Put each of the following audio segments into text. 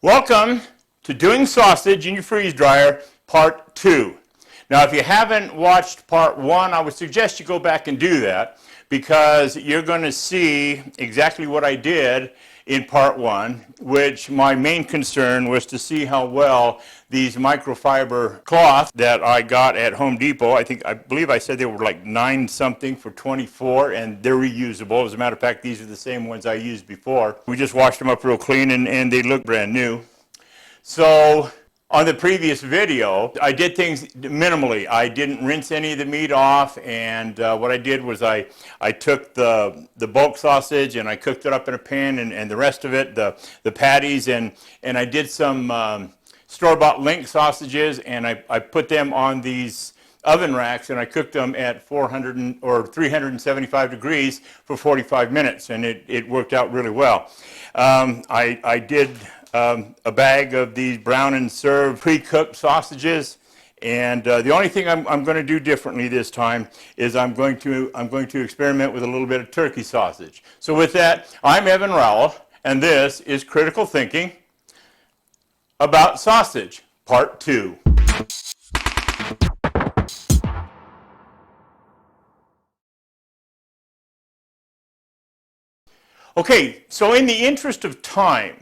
Welcome to Doing Sausage in Your Freeze Dryer, Part 2. Now, if you haven't watched Part 1, I would suggest you go back and do that because you're going to see exactly what I did in Part 1, which my main concern was to see how well these microfiber cloths that I got at Home Depot, I believe I said they were like 9 something for $24, and they're reusable. As a matter of fact, these are the same ones I used before. We just washed them up real clean and they look brand new. So on the previous video, I did things minimally. I didn't rinse any of the meat off, and what I did was I took the bulk sausage and I cooked it up in a pan, and the rest of it, the patties, and I did some store-bought Link sausages, and I put them on these oven racks, and I cooked them at 400 or 375 degrees for 45 minutes, and it worked out really well. I did a bag of these Brown and Serve pre-cooked sausages, and the only thing I'm going to do differently this time is I'm going to experiment with a little bit of turkey sausage. So with that, I'm Evan Rowell, and this is Critical Thinking About Sausage, Part 2. Okay, so in the interest of time,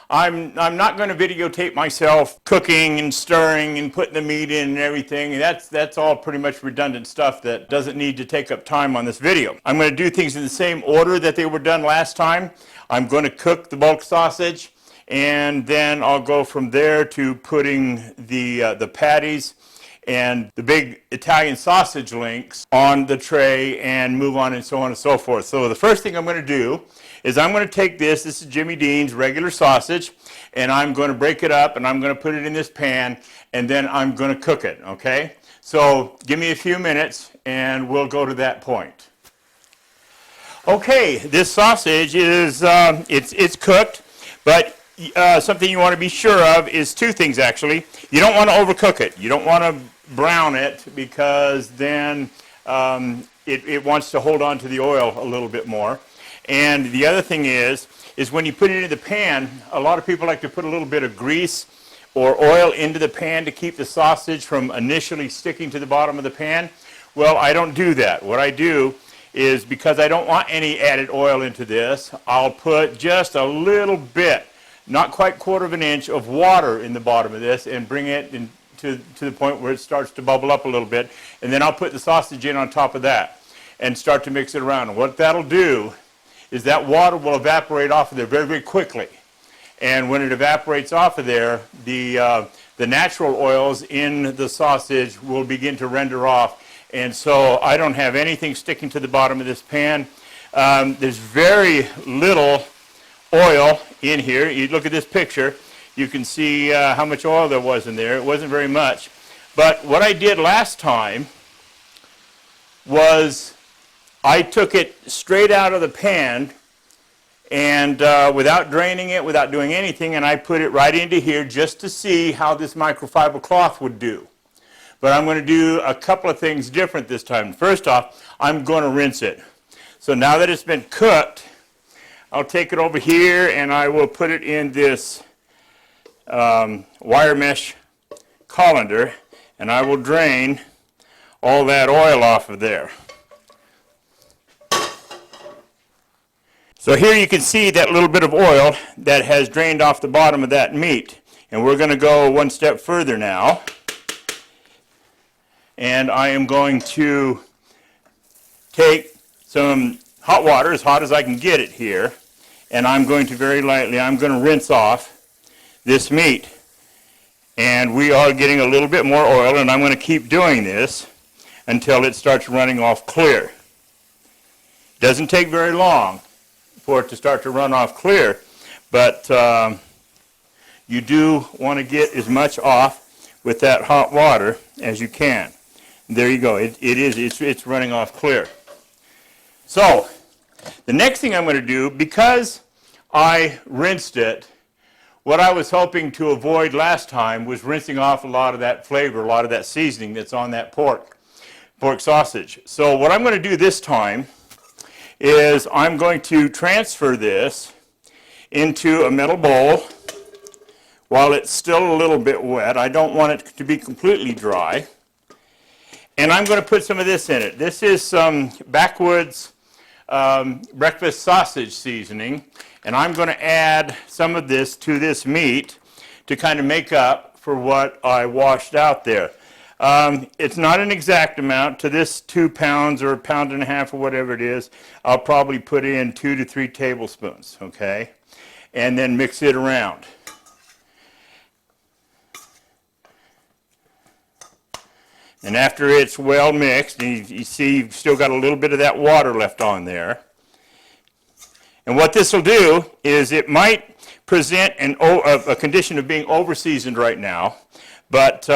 I'm not going to videotape myself cooking and stirring and putting the meat in and everything. That's all pretty much redundant stuff that doesn't need to take up time on this video. I'm going to do things in the same order that they were done last time. I'm going to cook the bulk sausage, and then I'll go from there to putting the patties and the big Italian sausage links on the tray and move on and so on and so forth. So the first thing I'm going to do is I'm going to take this is Jimmy Dean's regular sausage, and I'm going to break it up and I'm going to put it in this pan, and then I'm going to cook it, okay? So give me a few minutes and we'll go to that point. Okay, this sausage is it's cooked, but something you want to be sure of is two things actually. You don't want to overcook it. You don't want to brown it because then it wants to hold on to the oil a little bit more. And the other thing is when you put it in the pan, a lot of people like to put a little bit of grease or oil into the pan to keep the sausage from initially sticking to the bottom of the pan. Well, I don't do that. What I do is, because I don't want any added oil into this, I'll put just a little bit, not quite 1/4 of an inch of water in the bottom of this, and bring it to the point where it starts to bubble up a little bit, and then I'll put the sausage in on top of that and start to mix it around. And what that'll do is that water will evaporate off of there very, very quickly. And when it evaporates off of there, the natural oils in the sausage will begin to render off. And so I don't have anything sticking to the bottom of this pan. There's very little oil in here. You look at this picture, you can see how much oil there was in there. It wasn't very much. But what I did last time was I took it straight out of the pan and without draining it, without doing anything, and I put it right into here just to see how this microfiber cloth would do. But I'm going to do a couple of things different this time. First off, I'm going to rinse it. So now that it's been cooked, I'll take it over here and I will put it in this wire mesh colander, and I will drain all that oil off of there. So here you can see that little bit of oil that has drained off the bottom of that meat. And we're going to go one step further now. And I am going to take some hot water, as hot as I can get it here, and I'm going to very lightly, I'm going to rinse off this meat. And we are getting a little bit more oil, and I'm going to keep doing this until it starts running off clear. Doesn't take very long for it to start to run off clear, but you do want to get as much off with that hot water as you can. There you go. It's running off clear. So the next thing I'm going to do, because I rinsed it, what I was hoping to avoid last time was rinsing off a lot of that flavor, a lot of that seasoning that's on that pork sausage. So what I'm going to do this time is I'm going to transfer this into a metal bowl while it's still a little bit wet. I don't want it to be completely dry. And I'm going to put some of this in it. This is some Backwoods breakfast sausage seasoning, and I'm going to add some of this to this meat to kind of make up for what I washed out there. It's not an exact amount. To this 2 pounds or 1.5 pounds or whatever it is, I'll probably put in 2 to 3 tablespoons, okay? And then mix it around. And after it's well mixed, and you see you've still got a little bit of that water left on there. And what this will do is it might present a condition of being over-seasoned right now. But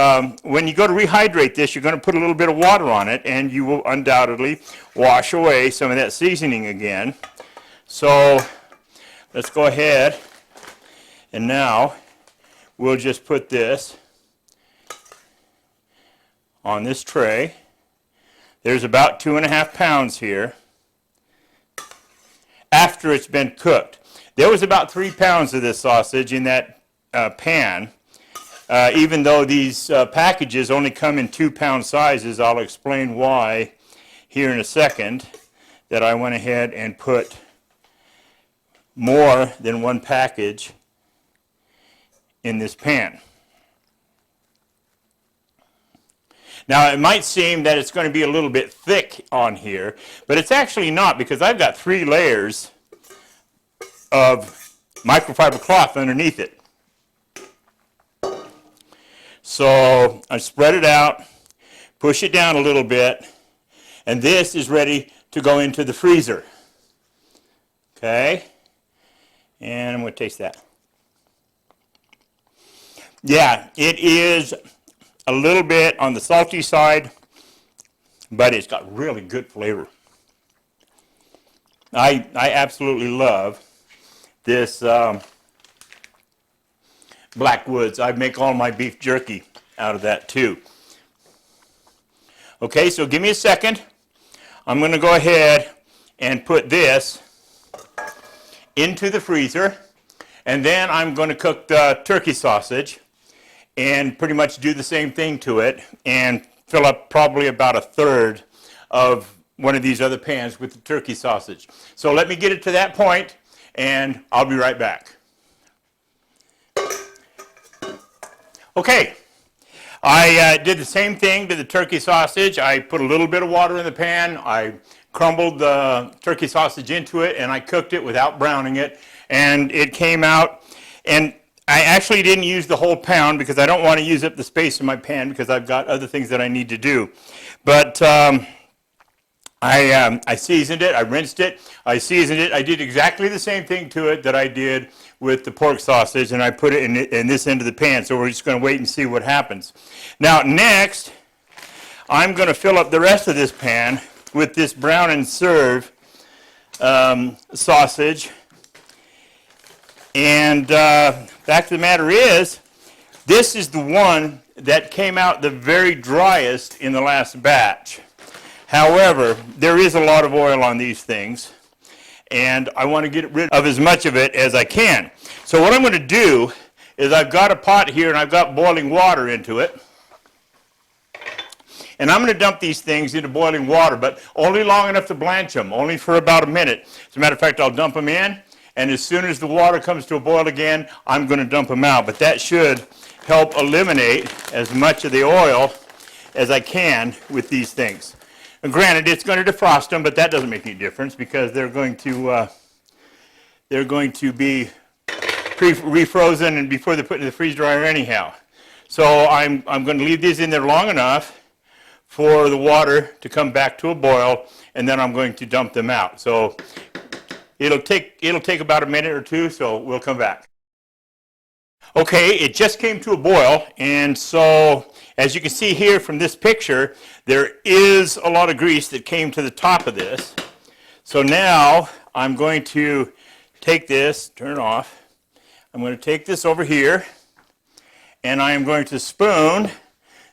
when you go to rehydrate this, you're going to put a little bit of water on it, and you will undoubtedly wash away some of that seasoning again. So let's go ahead, and now we'll just put this on this tray. There's about 2.5 pounds here after it's been cooked. There was about 3 pounds of this sausage in that pan. Even though these packages only come in 2-pound sizes, I'll explain why here in a second, that I went ahead and put more than one package in this pan. Now, it might seem that it's going to be a little bit thick on here, but it's actually not, because I've got 3 layers of microfiber cloth underneath it. So I spread it out, push it down a little bit, and this is ready to go into the freezer. Okay? And I'm going to taste that. Yeah, it is a little bit on the salty side, but it's got really good flavor. I absolutely love this Backwoods. I make all my beef jerky out of that too. Okay, so give me a second. I'm going to go ahead and put this into the freezer, and then I'm going to cook the turkey sausage and pretty much do the same thing to it and fill up probably about 1/3 of one of these other pans with the turkey sausage. So let me get it to that point, and I'll be right back. Okay, I did the same thing to the turkey sausage. I put a little bit of water in the pan. I crumbled the turkey sausage into it, and I cooked it without browning it, and it came out. And I actually didn't use the whole pound because I don't want to use up the space in my pan because I've got other things that I need to do. But I seasoned it, I rinsed it, I seasoned it. I did exactly the same thing to it that I did with the pork sausage, and I put it in this end of the pan. So we're just going to wait and see what happens. Now next, I'm going to fill up the rest of this pan with this brown and serve sausage. And fact of the matter is, this is the one that came out the very driest in the last batch. However, there is a lot of oil on these things, and I want to get rid of as much of it as I can. So what I'm going to do is I've got a pot here, and I've got boiling water into it. And I'm going to dump these things into boiling water, but only long enough to blanch them, only for about a minute. As a matter of fact, I'll dump them in, and as soon as the water comes to a boil again, I'm going to dump them out. But that should help eliminate as much of the oil as I can with these things. And granted, it's going to defrost them, but that doesn't make any difference because they're going to be refrozen and before they're put in the freeze dryer anyhow. So I'm going to leave these in there long enough for the water to come back to a boil, and then I'm going to dump them out. So it'll take about a minute or two, so we'll come back. Okay, it just came to a boil, and so as you can see here from this picture, there is a lot of grease that came to the top of this. So now I'm going to take this, turn it off. I'm going to take this over here, and I am going to spoon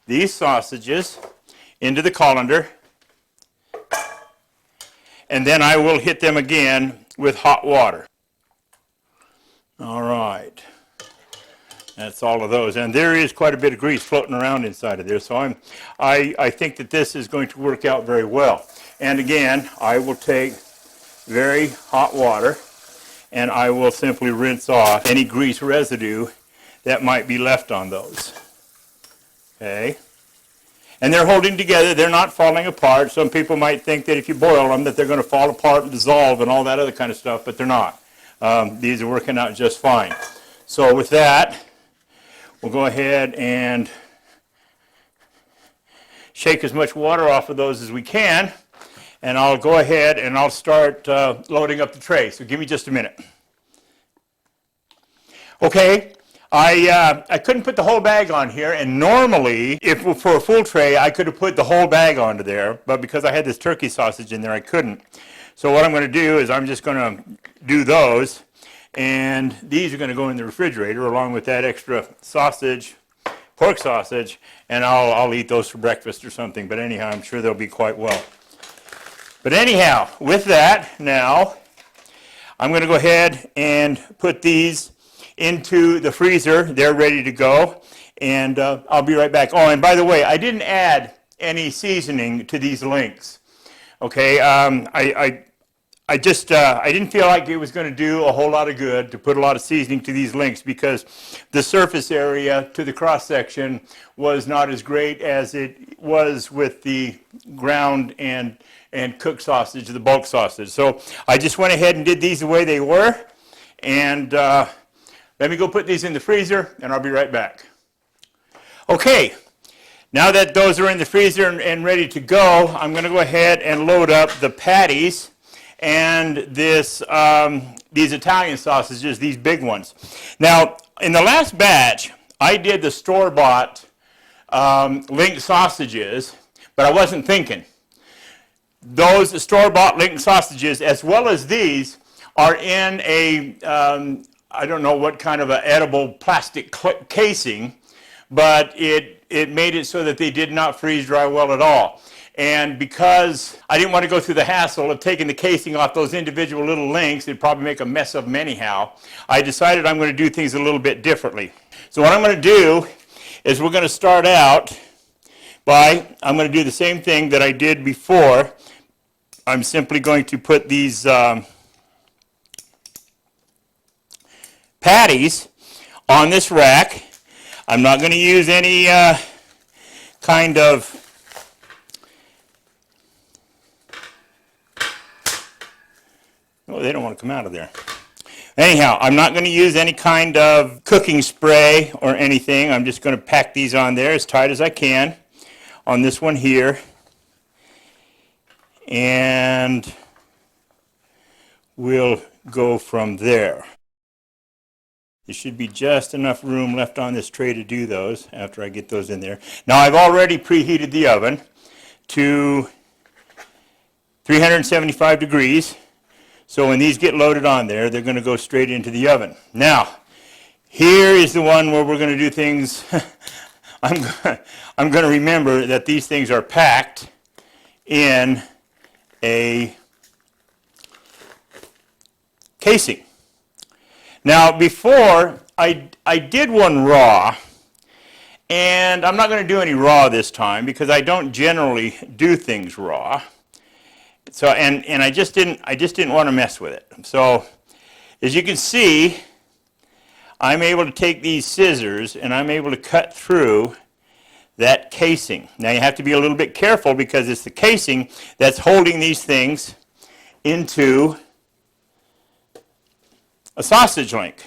these sausages into the colander, and then I will hit them again with hot water. All right. That's all of those. And there is quite a bit of grease floating around inside of there. So I think that this is going to work out very well. And again, I will take very hot water and I will simply rinse off any grease residue that might be left on those. Okay. And they're holding together. They're not falling apart. Some people might think that if you boil them that they're going to fall apart and dissolve and all that other kind of stuff, but they're not. These are working out just fine. So with that, we'll go ahead and shake as much water off of those as we can, and I'll go ahead and I'll start loading up the tray. So give me just a minute. Okay, I couldn't put the whole bag on here, and normally, if for a full tray, I could have put the whole bag onto there, but because I had this turkey sausage in there, I couldn't. So what I'm going to do is I'm just going to do those, and these are going to go in the refrigerator along with that extra sausage, pork sausage, and I'll eat those for breakfast or something. But anyhow, I'm sure they'll be quite well. But anyhow, with that, now I'm going to go ahead and put these into the freezer. They're ready to go, and I'll be right back. Oh, and by the way, I didn't add any seasoning to these links. Okay, I didn't feel like it was going to do a whole lot of good to put a lot of seasoning to these links because the surface area to the cross section was not as great as it was with the ground and cooked sausage, the bulk sausage. So I just went ahead and did these the way they were, and let me go put these in the freezer, and I'll be right back. Okay, now that those are in the freezer and ready to go, I'm going to go ahead and load up the patties and this these Italian sausages, these big ones. Now, in the last batch, I did the store-bought Linc sausages, but I wasn't thinking. Those store-bought Linc sausages, as well as these, are in a I don't know what kind of an edible plastic casing, but it made it so that they did not freeze dry well at all. And because I didn't want to go through the hassle of taking the casing off those individual little links, it'd probably make a mess of them anyhow, I decided I'm going to do things a little bit differently. So what I'm going to do is we're going to start out by, I'm going to do the same thing that I did before. I'm simply going to put these patties on this rack. I'm not going to use any kind of oh, they don't want to come out of there. Anyhow, I'm not going to use any kind of cooking spray or anything. I'm just going to pack these on there as tight as I can on this one here. And we'll go from there. There should be just enough room left on this tray to do those after I get those in there. Now, I've already preheated the oven to 375 degrees. So when these get loaded on there, they're going to go straight into the oven. Now, here is the one where we're going to do things. I'm going to remember that these things are packed in a casing. Now, before, I did one raw, and I'm not going to do any raw this time because I don't generally do things raw. So and I just didn't want to mess with it. So as you can see, I'm able to take these scissors and I'm able to cut through that casing. Now you have to be a little bit careful because it's the casing that's holding these things into a sausage link.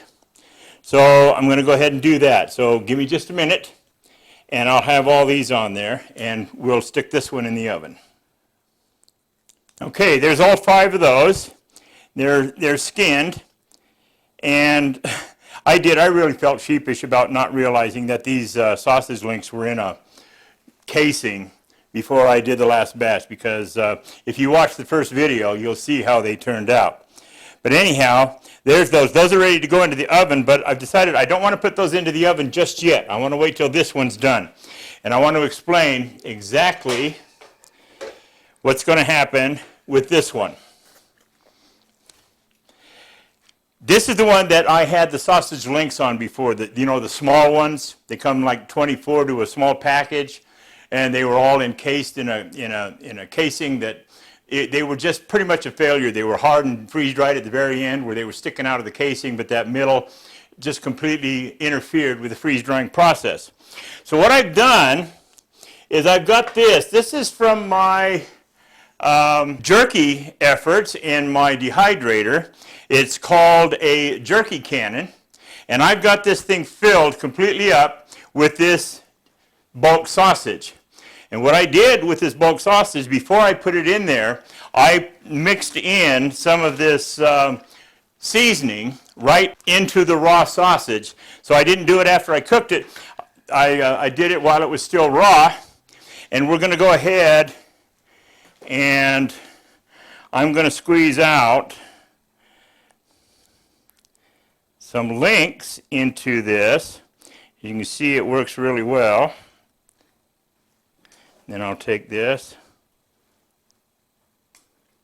So I'm going to go ahead and do that. So give me just a minute and I'll have all these on there and we'll stick this one in the oven. Okay, there's all 5 of those. They're skinned, and I really felt sheepish about not realizing that these sausage links were in a casing before I did the last batch, because if you watch the first video, you'll see how they turned out. But anyhow, there's those. Those are ready to go into the oven, but I've decided I don't want to put those into the oven just yet. I want to wait till this one's done. And I want to explain exactly what's going to happen with this one. This is the one that I had the sausage links on before. The small ones. They come like 24 to a small package, and they were all encased in a casing that they were just pretty much a failure. They were hard and freeze dried at the very end, where they were sticking out of the casing, but that middle just completely interfered with the freeze drying process. So what I've done is I've got this. This is from my jerky efforts in my dehydrator. It's called a jerky cannon, and I've got this thing filled completely up with this bulk sausage. And what I did with this bulk sausage, before I put it in there, I mixed in some of this seasoning right into the raw sausage. So I didn't do it after I cooked it. I did it while it was still raw. And we're going to go ahead and I'm going to squeeze out some links into this. You can see it works really well. Then I'll take this,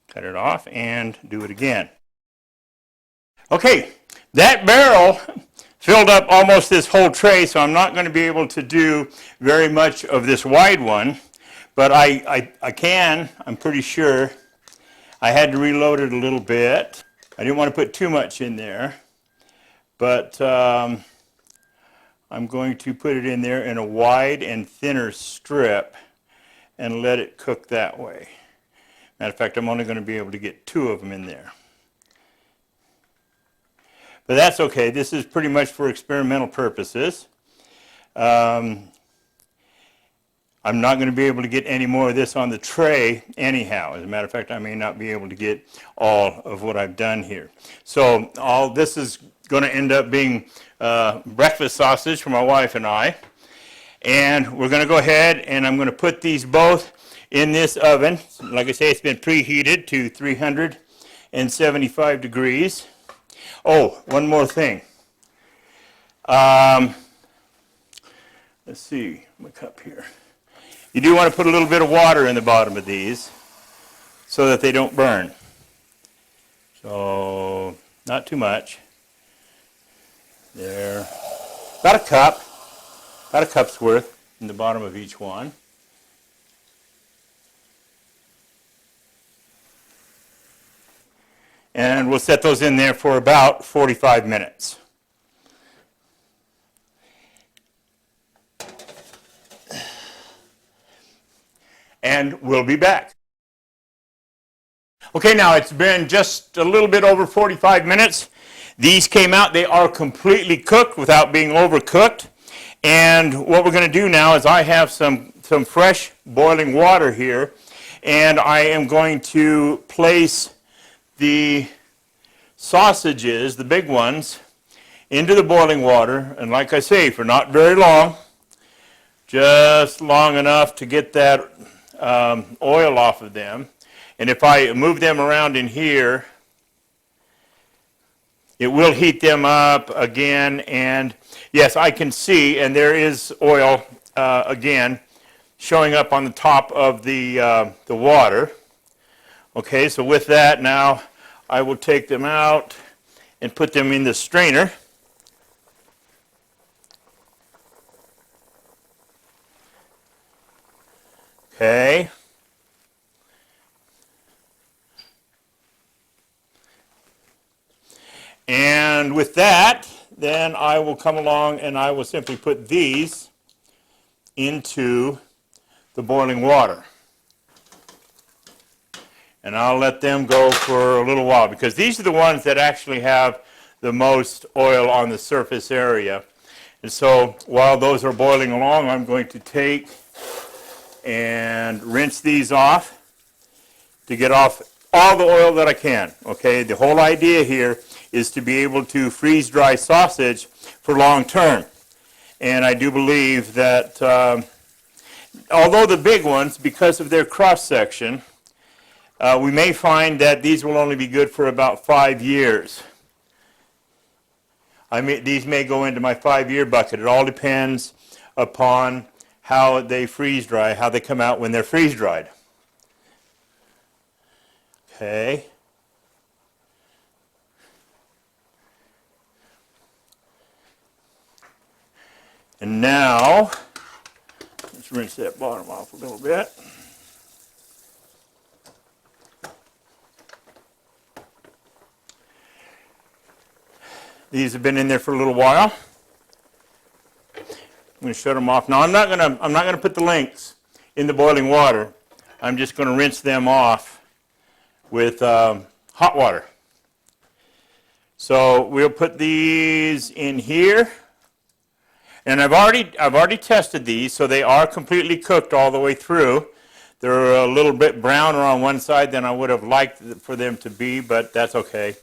cut it off, and do it again. Okay, that barrel filled up almost this whole tray, so I'm not going to be able to do very much of this wide one, but I can, I'm pretty sure. I had to reload it a little bit. I didn't want to put too much in there, but I'm going to put it in there in a wide and thinner strip and let it cook that way. Matter of fact, I'm only going to be able to get 2 of them in there. But that's okay. This is pretty much for experimental purposes. I'm not going to be able to get any more of this on the tray anyhow. As a matter of fact, I may not be able to get all of what I've done here. So all this is going to end up being breakfast sausage for my wife and I. And we're going to go ahead and I'm going to put these both in this oven. Like I say, it's been preheated to 375 degrees. Oh, one more thing. Let's see, my cup here. You do want to put a little bit of water in the bottom of these so that they don't burn. So, not too much. There. About a cup's worth in the bottom of each one. And we'll set those in there for about 45 minutes. And we'll be back. Okay, now it's been just a little bit over 45 minutes. These came out, they are completely cooked without being overcooked. And what we're going to do now is I have some fresh boiling water here, and I am going to place the sausages, the big ones, into the boiling water, and like I say, for not very long, just long enough to get that oil off of them. And if I move them around in here, it will heat them up again, and yes, I can see, and there is oil again showing up on the top of the water. Okay, so with that now, I will take them out and put them in the strainer. Okay. And with that, then I will come along and I will simply put these into the boiling water. And I'll let them go for a little while, because these are the ones that actually have the most oil on the surface area. And so while those are boiling along, I'm going to take and rinse these off to get off all the oil that I can. Okay, the whole idea here is to be able to freeze dry sausage for long term. And I do believe that although the big ones, because of their cross section, we may find that these will only be good for about 5 years. These may go into my 5-year bucket. It all depends upon how they freeze dry, how they come out when they're freeze dried. Okay. And now, let's rinse that bottom off a little bit. These have been in there for a little while. I'm going to shut them off. Now I'm not going to put the links in the boiling water. I'm just going to rinse them off with hot water. So we'll put these in here. And I've already tested these, so they are completely cooked all the way through. They're a little bit browner on one side than I would have liked for them to be, but that's okay.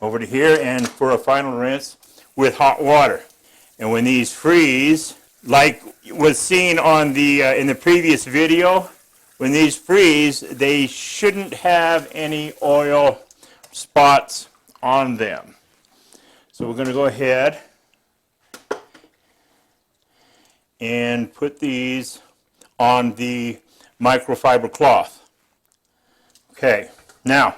Over to here, and for a final rinse with hot water. And when these freeze, like was seen on the in the previous video, when these freeze, they shouldn't have any oil spots on them. So we're going to go ahead and put these on the microfiber cloth. Okay, now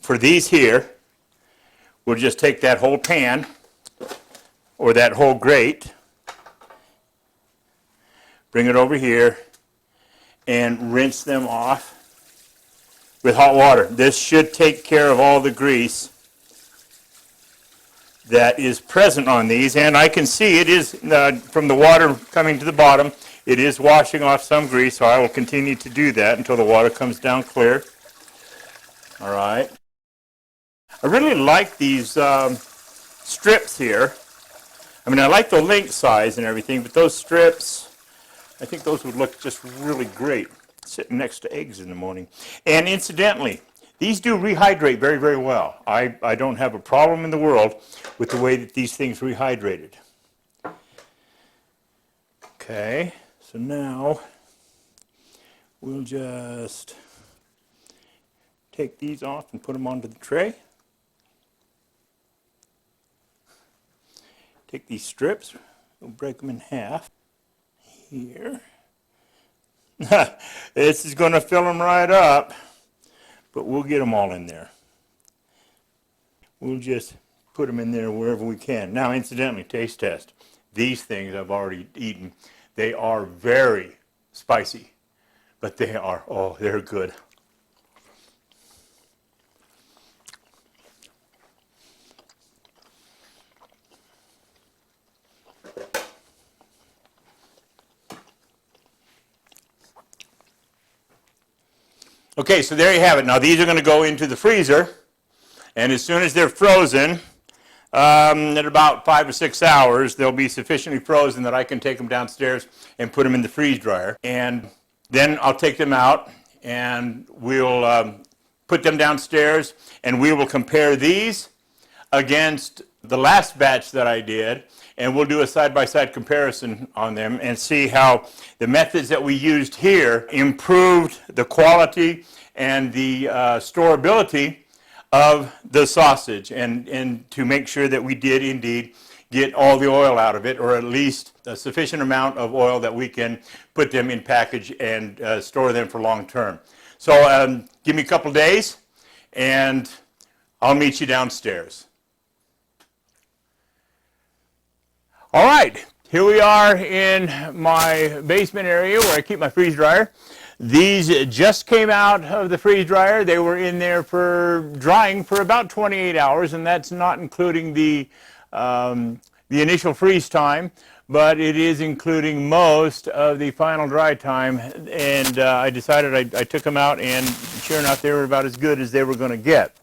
for these here, we'll just take that whole pan or that whole grate, bring it over here, and rinse them off with hot water. This should take care of all the grease that is present on these, and I can see it is from the water coming to the bottom, it is washing off some grease, so I will continue to do that until the water comes down clear. All right. I really like these strips here. I mean, I like the link size and everything, but those strips, I think those would look just really great sitting next to eggs in the morning. And incidentally, these do rehydrate very, very well. I don't have a problem in the world with the way that these things rehydrated. Okay, so now we'll just take these off and put them onto the tray. Take these strips, we'll break them in half here. This is going to fill them right up, but we'll get them all in there. We'll just put them in there wherever we can. Now, incidentally, taste test. These things I've already eaten. They are very spicy, but they are, oh, they're good. Okay, so there you have it. Now these are going to go into the freezer, and as soon as they're frozen, in about 5 or 6 hours, they'll be sufficiently frozen that I can take them downstairs and put them in the freeze dryer. And then I'll take them out, and we'll put them downstairs, and we will compare these against the last batch that I did, and we'll do a side-by-side comparison on them and see how the methods that we used here improved the quality and the storability of the sausage, and to make sure that we did indeed get all the oil out of it, or at least a sufficient amount of oil that we can put them in package and store them for long term. So give me a couple days, and I'll meet you downstairs. All right, here we are in my basement area where I keep my freeze dryer. These just came out of the freeze dryer. They were in there for drying for about 28 hours, and that's not including the initial freeze time, but it is including most of the final dry time. And I decided I took them out, and sure enough, they were about as good as they were going to get.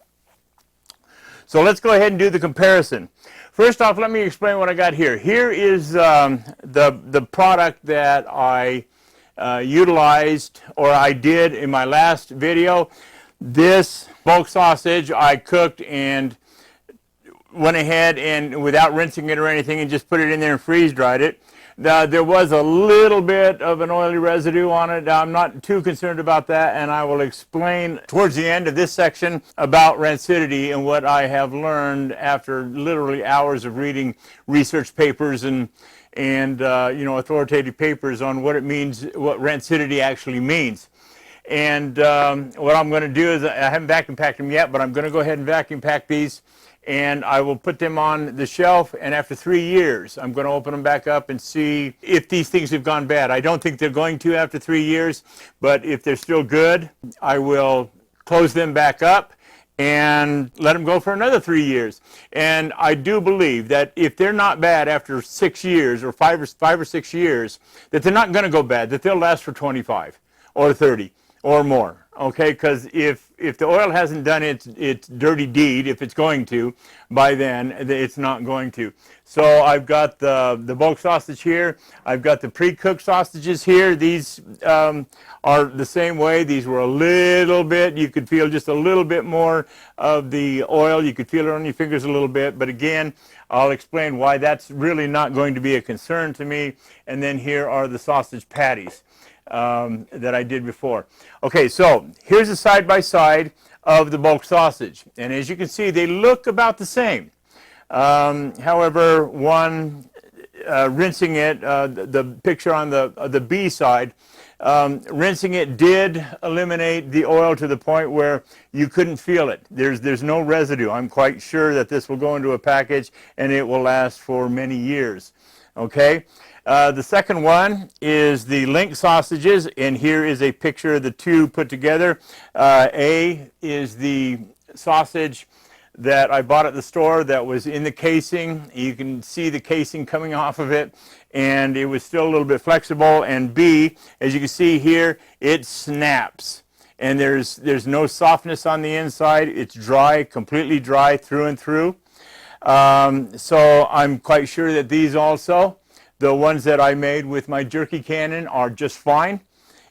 So let's go ahead and do the comparison. First off, let me explain what I got here. Here is the product that I utilized, or I did in my last video. This smoked sausage I cooked and went ahead and without rinsing it or anything and just put it in there and freeze dried it. There was a little bit of an oily residue on it. I'm not too concerned about that, and I will explain towards the end of this section about rancidity and what I have learned after literally hours of reading research papers and authoritative papers on what it means, what rancidity actually means. And what I'm going to do is, I haven't vacuum packed them yet, but I'm going to go ahead and vacuum pack these and I will put them on the shelf, and after 3 years, I'm going to open them back up and see if these things have gone bad. I don't think they're going to after 3 years, but if they're still good, I will close them back up and let them go for another 3 years. And I do believe that if they're not bad after 6 years or 5 or 6 years, that they're not going to go bad, that they'll last for 25 or 30 or more. Okay, because if the oil hasn't done its dirty deed, if it's going to, by then it's not going to. So I've got the bulk sausage here. I've got the pre-cooked sausages here. These are the same way. These were a little bit, you could feel just a little bit more of the oil. You could feel it on your fingers a little bit. But again, I'll explain why that's really not going to be a concern to me. And then here are the sausage patties that I did before. Okay, so here's a side-by-side of the bulk sausage. And as you can see, they look about the same. However, one, rinsing it, the picture on the B side, rinsing it did eliminate the oil to the point where you couldn't feel it. There's no residue. I'm quite sure that this will go into a package and it will last for many years. Okay? The second one is the link sausages, and here is a picture of the two put together. A is the sausage that I bought at the store that was in the casing. You can see the casing coming off of it, and it was still a little bit flexible. And B, as you can see here, it snaps. And there's no softness on the inside. It's dry, completely dry through and through. So I'm quite sure that these also, the ones that I made with my jerky cannon, are just fine,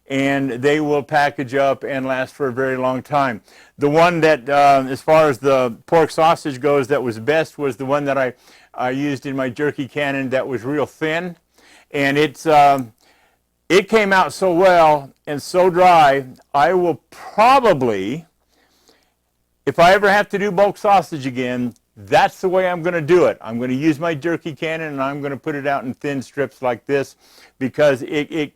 and they will package up and last for a very long time. The one that, as far as the pork sausage goes, that was best was the one that I used in my jerky cannon that was real thin, and it came out so well and so dry. I will probably, if I ever have to do bulk sausage again, that's the way I'm going to do it. I'm going to use my jerky cannon and I'm going to put it out in thin strips like this, because it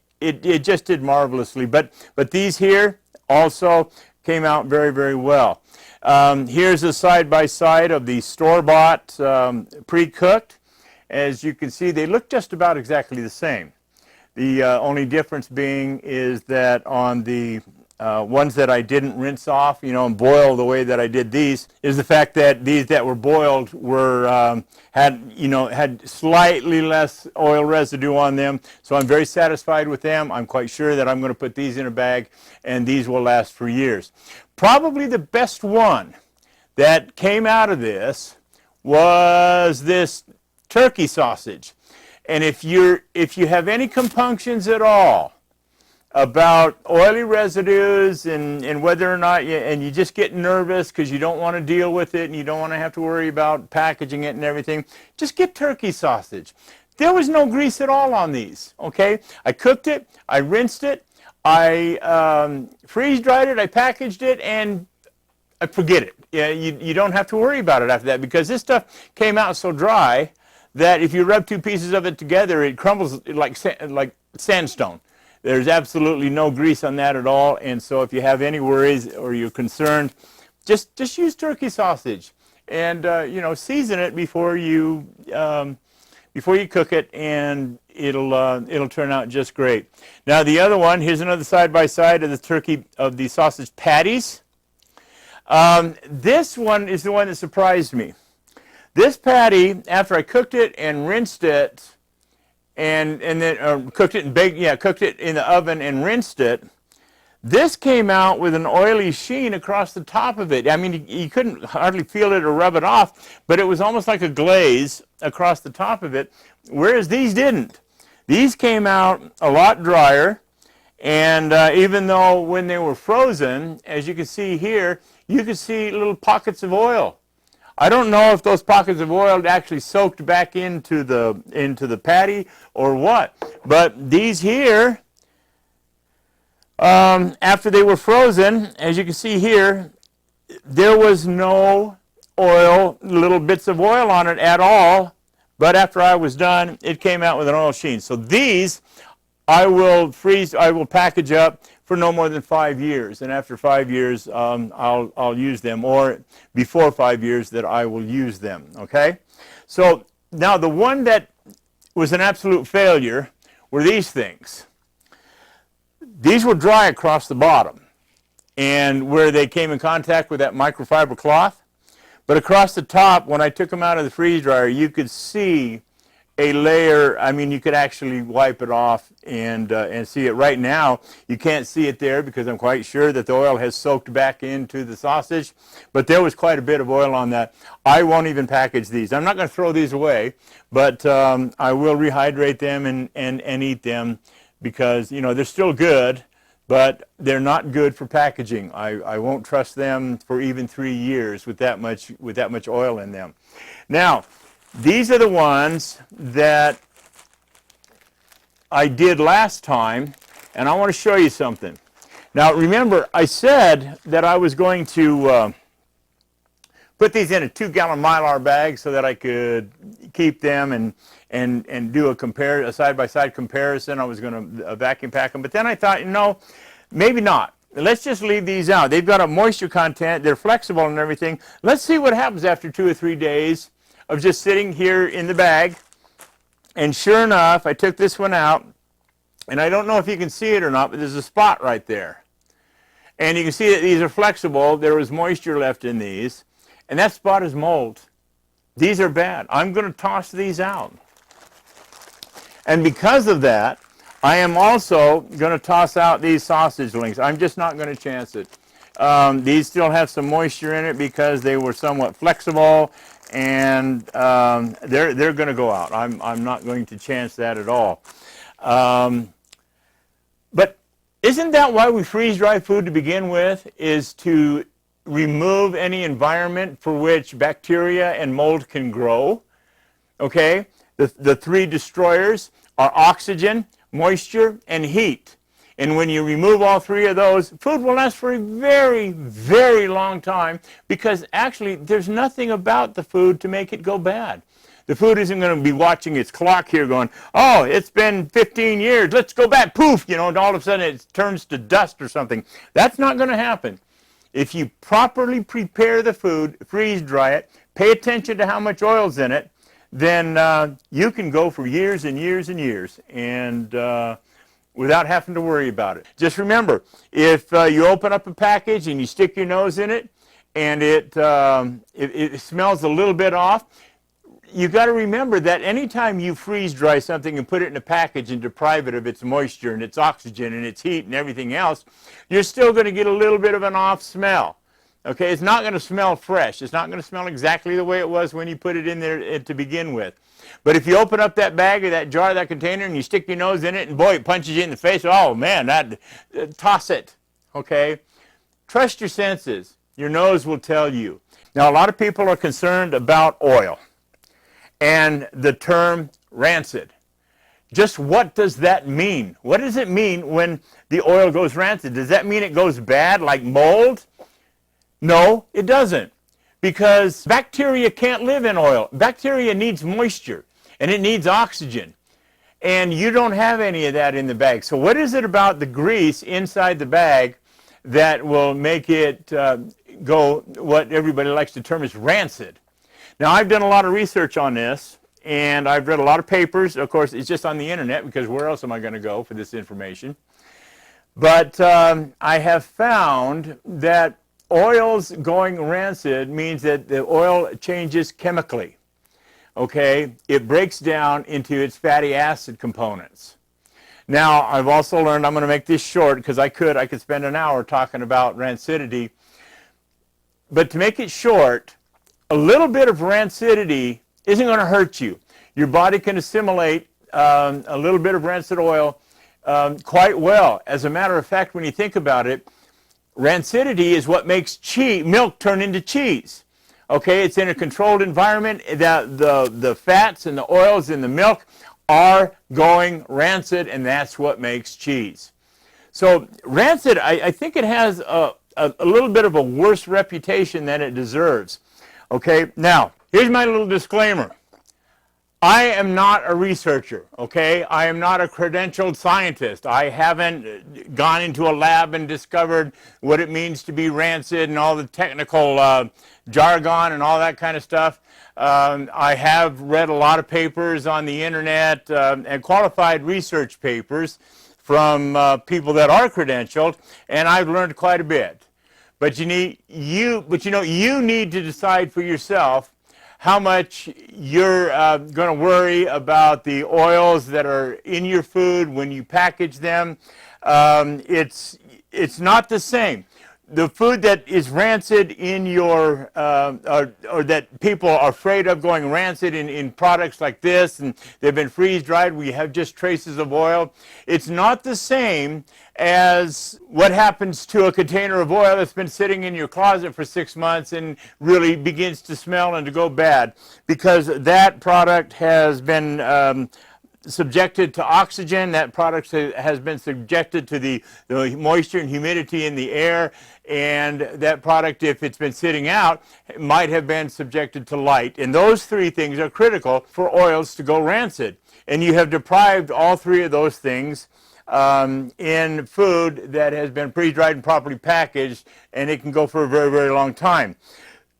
just did marvelously. But these here also came out very, very well. Here's a side-by-side of the store-bought pre-cooked. As you can see, they look just about exactly the same. The only difference being is that on the ones that I didn't rinse off, and boil the way that I did these, is the fact that these that were boiled were had slightly less oil residue on them. So I'm very satisfied with them. I'm quite sure that I'm going to put these in a bag, and these will last for years. Probably the best one that came out of this was this turkey sausage. And if you have any compunctions at all about oily residues and whether or not you just get nervous because you don't want to deal with it and you don't want to have to worry about packaging it and everything, just get turkey sausage. There was no grease at all on these, okay? I cooked it, I rinsed it, I freeze-dried it, I packaged it, and I forget it. Yeah, you don't have to worry about it after that, because this stuff came out so dry that if you rub two pieces of it together, it crumbles like sandstone. There's absolutely no grease on that at all, and so if you have any worries or you're concerned, just use turkey sausage, and season it before you cook it, and it'll turn out just great. Now the other one, here's another side-by-side of the sausage patties. This one is the one that surprised me. This patty, after I cooked it and rinsed it, and then cooked it in the oven and rinsed it, this came out with an oily sheen across the top of it. I mean, you couldn't hardly feel it or rub it off, but it was almost like a glaze across the top of it, whereas these didn't. These came out a lot drier, and even though when they were frozen, as you can see here, you can see little pockets of oil. I don't know if those pockets of oil actually soaked back into the patty or what, but these here, after they were frozen, as you can see here, there was no oil, little bits of oil on it at all, but after I was done, it came out with an oil sheen. So these I will package up for no more than 5 years, and after 5 years, I'll use them, or before 5 years that I will use them, okay? So now the one that was an absolute failure were these things. These were dry across the bottom, and where they came in contact with that microfiber cloth, but across the top, when I took them out of the freeze dryer, you could see a layer. I mean, you could actually wipe it off and see it. Right now, you can't see it there because I'm quite sure that the oil has soaked back into the sausage, but there was quite a bit of oil on that. I won't even package these. I'm not going to throw these away, but I will rehydrate them and eat them because, you know, they're still good, but they're not good for packaging. I won't trust them for even 3 years with that much oil in them. Now, these are the ones that I did last time, and I want to show you something. Now, remember, I said that I was going to put these in a 2-gallon Mylar bag so that I could keep them and do a side-by-side comparison. I was going to vacuum pack them, but then I thought, no, maybe not. Let's just leave these out. They've got a moisture content. They're flexible and everything. Let's see what happens after 2 or 3 days of just sitting here in the bag. And sure enough, I took this one out, and I don't know if you can see it or not, but there's a spot right there. And you can see that these are flexible. There was moisture left in these, and that spot is mold. These are bad. I'm going to toss these out. And because of that, I am also going to toss out these sausage links. I'm just not going to chance it. These still have some moisture in it because they were somewhat flexible, and they're going to go out. I'm not going to chance that at all. But isn't that why we freeze dry food to begin with, is to remove any environment for which bacteria and mold can grow? Okay? The 3 destroyers are oxygen, moisture, and heat. And when you remove all 3 of those, food will last for a very, very long time because actually there's nothing about the food to make it go bad. The food isn't going to be watching its clock here going, oh, it's been 15 years, let's go back, poof, you know, and all of a sudden it turns to dust or something. That's not going to happen. If you properly prepare the food, freeze dry it, pay attention to how much oil's in it, then you can go for years and years and years and without having to worry about it. Just remember, if you open up a package and you stick your nose in it and it smells a little bit off, you've got to remember that anytime you freeze dry something and put it in a package and deprive it of its moisture and its oxygen and its heat and everything else, you're still going to get a little bit of an off smell. Okay, it's not going to smell fresh. It's not going to smell exactly the way it was when you put it in there to begin with. But if you open up that bag or that jar, that container, and you stick your nose in it, and boy, it punches you in the face, oh man, toss it, okay? Trust your senses. Your nose will tell you. Now, a lot of people are concerned about oil and the term rancid. Just what does that mean? What does it mean when the oil goes rancid? Does that mean it goes bad like mold? No, it doesn't, because bacteria can't live in oil. Bacteria needs moisture, and it needs oxygen, and you don't have any of that in the bag. So what is it about the grease inside the bag that will make it go what everybody likes to term as rancid? Now, I've done a lot of research on this, and I've read a lot of papers. Of course, it's just on the internet, because where else am I going to go for this information? But I have found that oils going rancid means that the oil changes chemically, okay? It breaks down into its fatty acid components. Now, I've also learned, I'm going to make this short because I could spend an hour talking about rancidity, but to make it short, a little bit of rancidity isn't going to hurt you. Your body can assimilate a little bit of rancid oil quite well. As a matter of fact, when you think about it, rancidity is what makes milk turn into cheese. Okay, it's in a controlled environment. The fats and the oils in the milk are going rancid, and that's what makes cheese. So rancid, I think it has a little bit of a worse reputation than it deserves. Okay, now, here's my little disclaimer. I am not a researcher, okay? I am not a credentialed scientist. I haven't gone into a lab and discovered what it means to be rancid and all the technical jargon and all that kind of stuff. I have read a lot of papers on the internet and qualified research papers from people that are credentialed, and I've learned quite a bit. But you need to decide for yourself how much you're going to worry about the oils that are in your food when you package them. It's not the same. The food that is rancid in your, or that people are afraid of going rancid in products like this, and they've been freeze-dried, we have just traces of oil. It's not the same as what happens to a container of oil that's been sitting in your closet for 6 months and really begins to smell and to go bad, because that product has been subjected to oxygen. That product has been subjected to the moisture and humidity in the air, and that product, if it's been sitting out, might have been subjected to light. And those three things are critical for oils to go rancid. And you have deprived all three of those things in food that has been freeze-dried and properly packaged, and it can go for a very, very long time.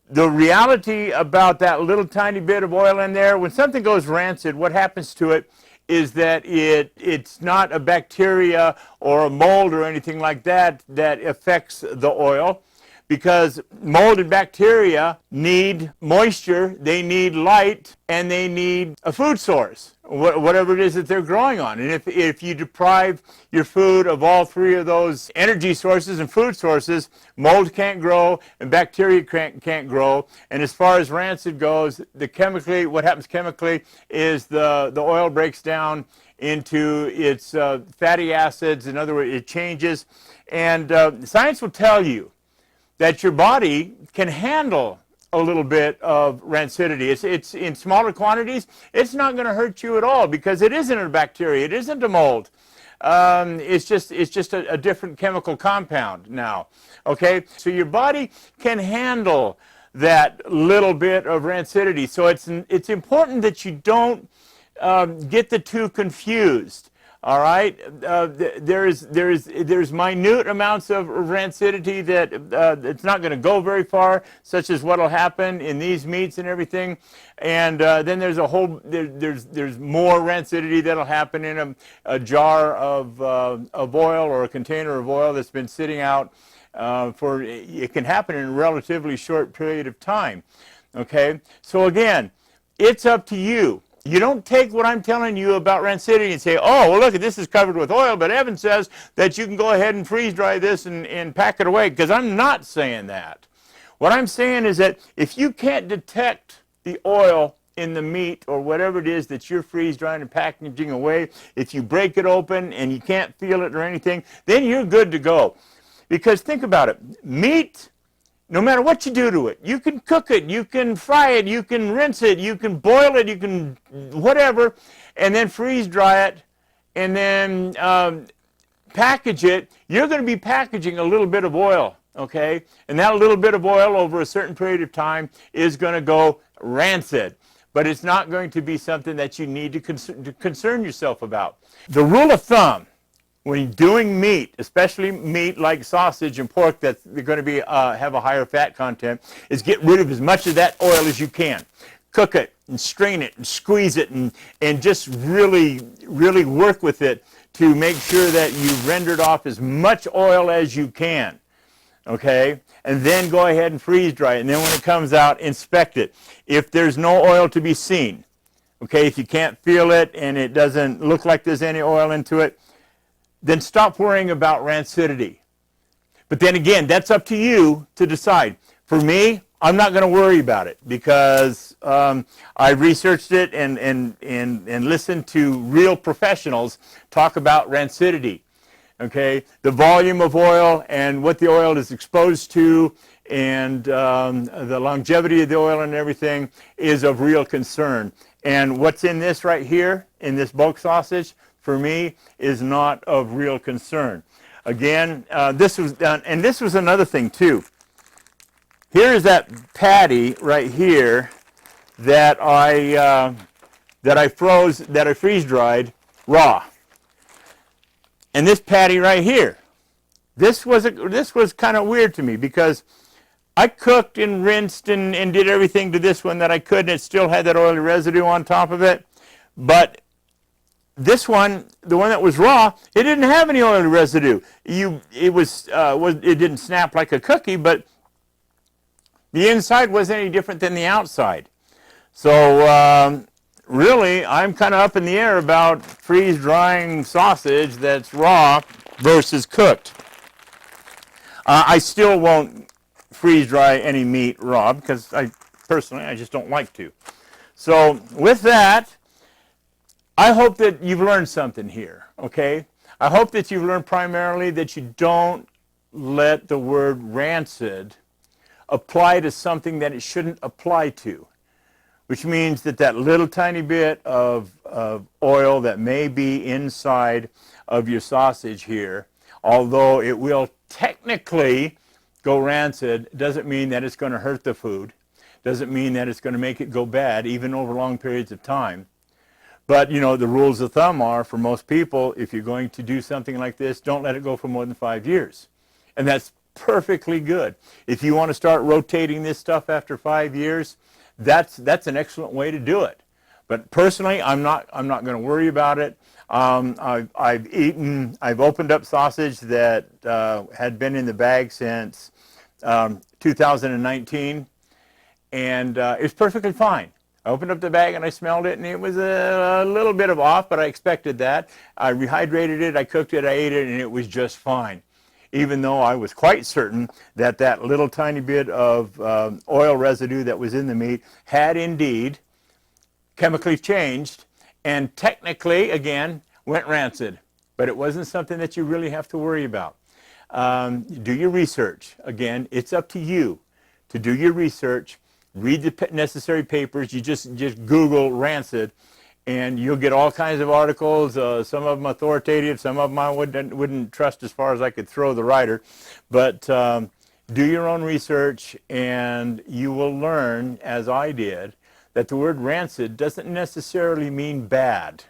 The reality about that little tiny bit of oil in there, when something goes rancid, what happens to it is that it's not a bacteria or a mold or anything like that that affects the oil, because mold and bacteria need moisture, they need light, and they need a food source, whatever it is that they're growing on. And if you deprive your food of all three of those energy sources and food sources, mold can't grow and bacteria can't grow. And as far as rancid goes, what happens chemically is the oil breaks down into its fatty acids. In other words, it changes. And science will tell you that your body can handle a little bit of rancidity. It's in smaller quantities. It's not going to hurt you at all, because it isn't a bacteria. It isn't a mold. It's just a different chemical compound now. Okay, so your body can handle that little bit of rancidity. So it's important that you don't get the two confused. All right, there's minute amounts of rancidity that it's not going to go very far, such as what will happen in these meats and everything. And then there's there's more rancidity that'll happen in a jar of oil or a container of oil that's been sitting out it can happen in a relatively short period of time. Okay, so again, it's up to you. You don't take what I'm telling you about rancidity and say, oh, well, look, this is covered with oil, but Evan says that you can go ahead and freeze dry this and pack it away, because I'm not saying that. What I'm saying is that if you can't detect the oil in the meat or whatever it is that you're freeze drying and packaging away, if you break it open and you can't feel it or anything, then you're good to go. Because think about it, meat, no matter what you do to it, you can cook it, you can fry it, you can rinse it, you can boil it, you can whatever, and then freeze dry it, and then package it. You're going to be packaging a little bit of oil, okay? And that little bit of oil over a certain period of time is going to go rancid. But it's not going to be something that you need to concern yourself about. The rule of thumb, when doing meat, especially meat like sausage and pork that's going to have a higher fat content, is get rid of as much of that oil as you can. Cook it and strain it and squeeze it and just really, really work with it to make sure that you've rendered off as much oil as you can. Okay? And then go ahead and freeze dry it. And then when it comes out, inspect it. If there's no oil to be seen, okay, if you can't feel it and it doesn't look like there's any oil into it, then stop worrying about rancidity. But then again, that's up to you to decide. For me, I'm not going to worry about it, because I researched it and listened to real professionals talk about rancidity. Okay, the volume of oil and what the oil is exposed to, and the longevity of the oil and everything is of real concern. And what's in this right here, in this bulk sausage, for me, is not of real concern. Again, this was done, and this was another thing too. Here is that patty right here that I that I freeze dried raw. And this patty right here, this was kind of weird to me because I cooked and rinsed and did everything to this one that I could, and it still had that oily residue on top of it. But this one, the one that was raw, it didn't have any oily residue. It didn't snap like a cookie, but the inside wasn't any different than the outside. So really, I'm kind of up in the air about freeze-drying sausage that's raw versus cooked. I still won't freeze-dry any meat raw because I just don't like to. So with that, I hope that you've learned something here, okay? I hope that you've learned primarily that you don't let the word rancid apply to something that it shouldn't apply to, which means that that little tiny bit of oil that may be inside of your sausage here, although it will technically go rancid, doesn't mean that it's going to hurt the food, doesn't mean that it's going to make it go bad, even over long periods of time. But, you know, the rules of thumb are, for most people, if you're going to do something like this, don't let it go for more than 5 years. And that's perfectly good. If you want to start rotating this stuff after 5 years, that's an excellent way to do it. But personally, I'm not going to worry about it. I've opened up sausage that had been in the bag since 2019, and it's perfectly fine. I opened up the bag and I smelled it, and it was a little bit of off, but I expected that. I rehydrated it, I cooked it, I ate it, and it was just fine. Even though I was quite certain that that little tiny bit of oil residue that was in the meat had indeed chemically changed and technically, again, went rancid. But it wasn't something that you really have to worry about. Do your research. Again, it's up to you to do your research. Read the necessary papers. You just Google rancid, and you'll get all kinds of articles. Some of them authoritative, some of them I wouldn't trust as far as I could throw the writer. But do your own research, and you will learn, as I did, that the word rancid doesn't necessarily mean bad.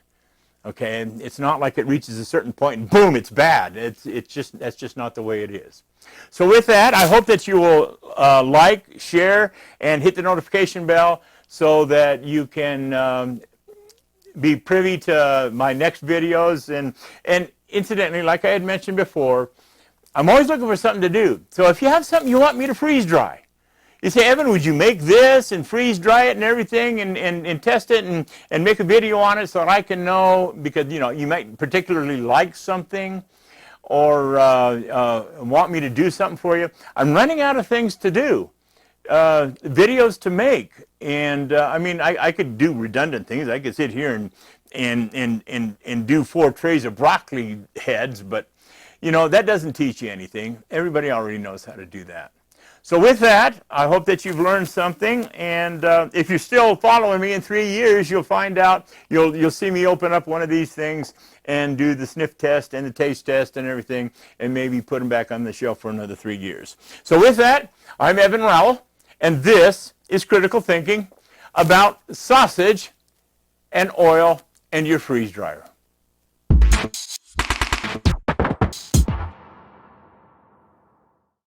Okay, and it's not like it reaches a certain point and boom, it's bad. That's just not the way it is. So with that, I hope that you will like, share, and hit the notification bell so that you can be privy to my next videos. And incidentally, like I had mentioned before, I'm always looking for something to do. So if you have something you want me to freeze dry, you say, Evan, would you make this and freeze dry it and everything and test it and make a video on it so that I can know, because, you know, you might particularly like something or want me to do something for you. I'm running out of things to do, videos to make. And I mean, I could do redundant things. I could sit here and do 4 trays of broccoli heads, but, you know, that doesn't teach you anything. Everybody already knows how to do that. So with that, I hope that you've learned something, and if you're still following me in 3 years, you'll find out, you'll see me open up one of these things and do the sniff test and the taste test and everything, and maybe put them back on the shelf for another 3 years. So with that, I'm Evan Rowell, and this is Critical Thinking about sausage and oil and your freeze dryer.